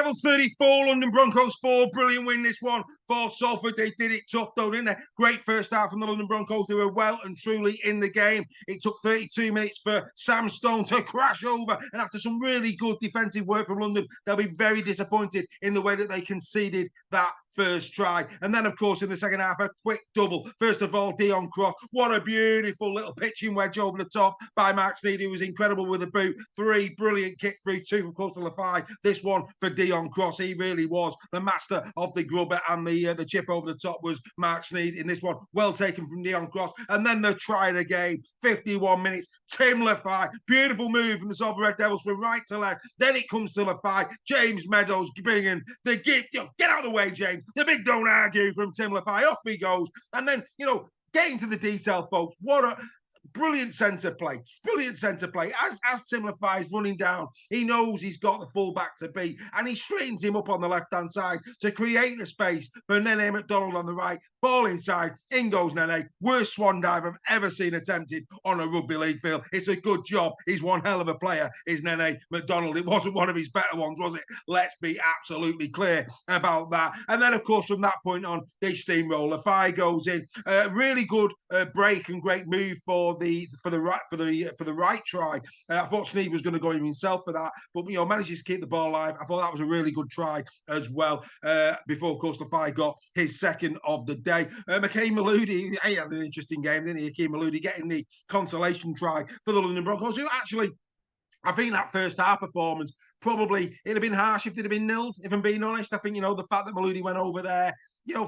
Devils 34, London Broncos 4. Brilliant win, this one for Salford. They did it tough, though, didn't they? Great first half from the London Broncos. They were well and truly in the game. It took 32 minutes for Sam Stone to crash over. And after some really good defensive work from London, they'll be very disappointed in the way that they conceded that first try. And then, of course, in the second half, a quick double. First of all, Dion Cross. What a beautiful little pitching wedge over the top by Mark Sneyd, who was incredible with the boot. 3 brilliant kick through, 2 from course to Lafai. This one for Dion Cross. He really was the master of the grubber, and the chip over the top was Mark Sneyd in this one. Well taken from Dion Cross. And then the try of the game, 51 minutes. Tim Lafai, beautiful move from the Salford Red Devils from right to left. Then it comes to Lafai. James Meadows bringing the gift. Get out of the way, James. The big don't argue from Tim Lafai. Off he goes. And then, getting to the detail, folks. What a brilliant centre play. Brilliant centre play. As Tim Lafai is running down, he knows he's got the fullback to beat, and he straightens him up on the left-hand side to create the space for Nene MacDonald on the right. Ball inside. In goes Nene. Worst swan dive I've ever seen attempted on a rugby league field. It's a good job. He's one hell of a player, is Nene MacDonald. It wasn't one of his better ones, was it? Let's be absolutely clear about that. And then, of course, from that point on, they steamroll. Lafai goes in. Really good break and great move for the right try. I thought Sneyd was going to go in himself for that, but manages to keep the ball alive. I thought that was a really good try as well. Before, of course, Lafai got his second of the day. Hakeem Maludi, he had an interesting game, didn't he? Hakeem Maludi getting the consolation try for the London Broncos, who actually, I think that first half performance, probably it'd have been harsh if they'd have been nilled, if I'm being honest. I think, the fact that Maludi went over there,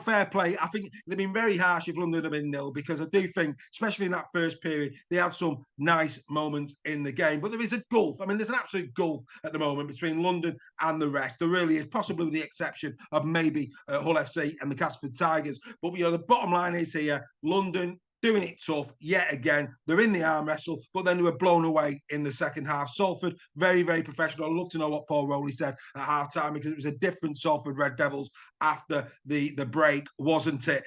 fair play. I think it'd have been very harsh if London had been nil, because I do think, especially in that first period, they had some nice moments in the game. But there is a gulf. I mean, there's an absolute gulf at the moment between London and the rest. There really is, possibly with the exception of maybe Hull FC and the Casford Tigers. But, the bottom line is here, London doing it tough yet again. They're in the arm wrestle, but then they were blown away in the second half. Salford, very, very professional. I'd love to know what Paul Rowley said at half-time, because it was a different Salford Red Devils after the break, wasn't it?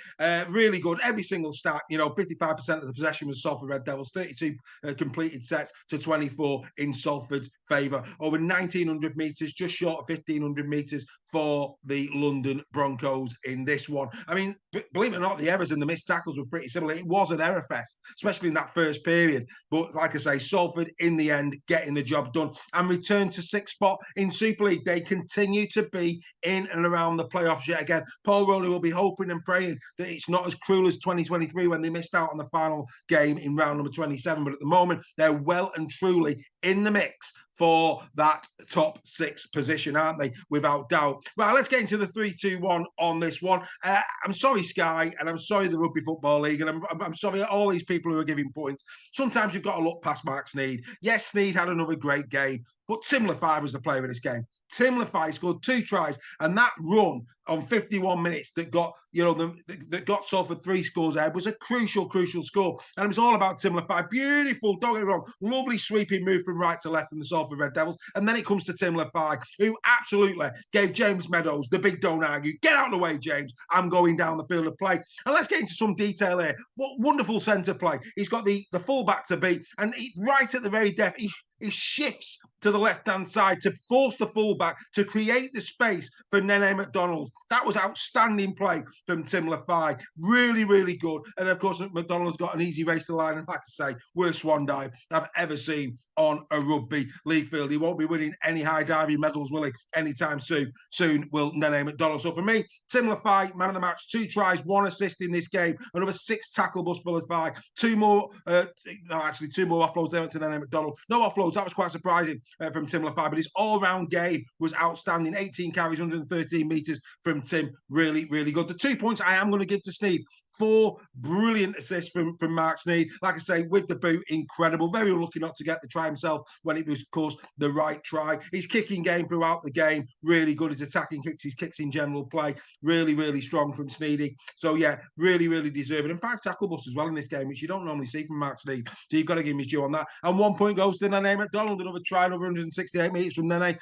Really good. Every single stat, 55% of the possession was Salford Red Devils, 32 completed sets to 24 in Salford's favour. Over 1,900 metres, just short of 1,500 metres for the London Broncos in this one. I mean, believe it or not, the errors and the missed tackles were pretty similar. It was an error fest, especially in that first period. But like I say, Salford, in the end, getting the job done and return to 6th spot in Super League. They continue to be in and around the playoffs yet again. Paul Rowley will be hoping and praying that it's not as cruel as 2023 when they missed out on the final game in round number 27. But at the moment, they're well and truly in the mix for that top 6 position, aren't they? Without doubt. Right, let's get into the 3-2-1 on this one. I'm sorry, Sky, and I'm sorry, the Rugby Football League, and I'm sorry, all these people who are giving points. Sometimes you've got to look past Mark Sneyd. Yes, Sneyd had another great game, but Tim Lafai was the player in this game. Tim Lafai scored 2 tries, and that run on 51 minutes that got, that got Salford 3 scores ahead was a crucial score. And it was all about Tim Lafai. Beautiful, don't get me wrong, lovely sweeping move from right to left from the Salford Red Devils. And then it comes to Tim Lafai, who absolutely gave James Meadows the big don't argue. Get out of the way, James. I'm going down the field of play. And let's get into some detail here. What wonderful centre play. He's got the fullback to beat, and right at the very depth, he shifts to the left-hand side to force the fullback to create the space for Nene MacDonald. That was outstanding play from Tim Lafai. Really, really good. And, of course, MacDonald's got an easy race to the line. And like I say, worst swan dive I've ever seen on a rugby league field. He won't be winning any high diving medals, will he, anytime soon? Soon will Nene MacDonald. So for me, Tim Lafai, man of the match, 2 tries, 1 assist in this game. Another 6 tackle bust for Lafai. 2 more offloads there to Nene MacDonald. No offloads. That was quite surprising from Tim Lafai, but his all-round game was outstanding. 18 carries, 113 metres from Tim. Really, really good. The 2 points I am going to give to Sneyd. 4 brilliant assists from Mark Sneyd. Like I say, with the boot, incredible. Very unlucky not to get the try himself when it was, of course, the right try. His kicking game throughout the game, really good. His attacking kicks, his kicks in general play, really, really strong from Sneedy. So, yeah, really, really deserving. And 5 tackle busts as well in this game, which you don't normally see from Mark Sneyd. So you've got to give him his due on that. And 1 point goes to Nene MacDonald, another try, another 168 metres from Nene.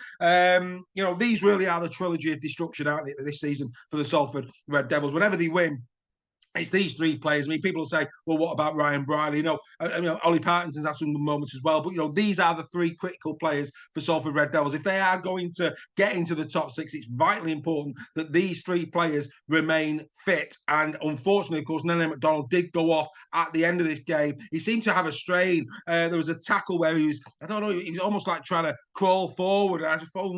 These really are the trilogy of destruction, aren't they, this season for the Salford Red Devils. Whenever they win, It's these three players. I mean, people will say, well, what about Ryan Briley? Ollie Parkinson's had some good moments as well. But, these are the three critical players for Salford Red Devils. If they are going to get into the top six, it's vitally important that these three players remain fit. And unfortunately, of course, Nene MacDonald did go off at the end of this game. He seemed to have a strain. There was a tackle where he was almost like trying to crawl forward. And I just thought,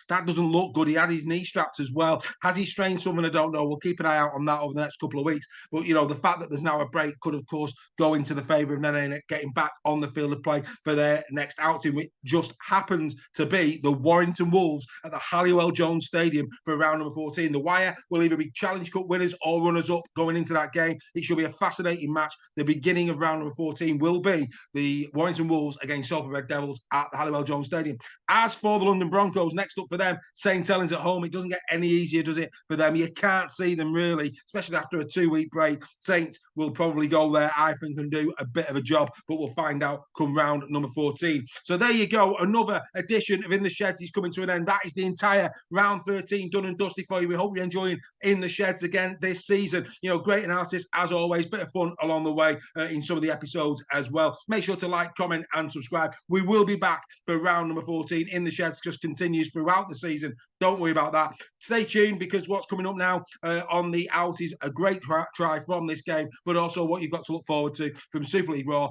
that doesn't look good. He had his knee straps as well. Has he strained something? I don't know. We'll keep an eye out on that over the next couple of weeks. But, the fact that there's now a break could, of course, go into the favour of Nene getting back on the field of play for their next outing, which just happens to be the Warrington Wolves at the Halliwell Jones Stadium for round number 14. The Wire will either be Challenge Cup winners or runners-up going into that game. It should be a fascinating match. The beginning of round number 14 will be the Warrington Wolves against Salford Red Devils at the Halliwell Jones Stadium. As for the London Broncos, next up for them, St Helens at home. It doesn't get any easier, does it, for them? You can't see them really, especially after a 2-week break. Saints will probably go there, I think, and do a bit of a job, but we'll find out come round number 14. So there you go. Another edition of In the Sheds is coming to an end. That is the entire round 13 done and dusty for you. We hope you're enjoying In the Sheds again this season. Great analysis as always, bit of fun along the way in some of the episodes as well. Make sure to like, comment and subscribe. We will be back for round number 14. In the Sheds just continues throughout the season. Don't worry about that. Stay tuned, because what's coming up now on the out is a great try from this game, but also what you've got to look forward to from Super League Raw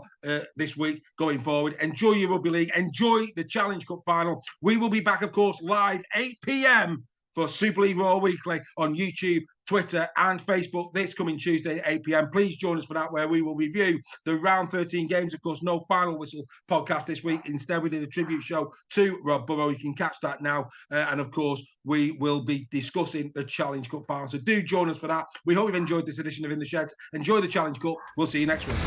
this week going forward. Enjoy your rugby league. Enjoy the Challenge Cup final. We will be back, of course, live 8 p.m. for Super League Raw Weekly on YouTube, Twitter and Facebook this coming Tuesday at 8 p.m. Please join us for that, where we will review the round 13 games. Of course, no final whistle podcast this week. Instead, we did a tribute show to Rob Burrow. You can catch that now. And of course, we will be discussing the Challenge Cup final. So do join us for that. We hope you've enjoyed this edition of In the Sheds. Enjoy the Challenge Cup. We'll see you next week.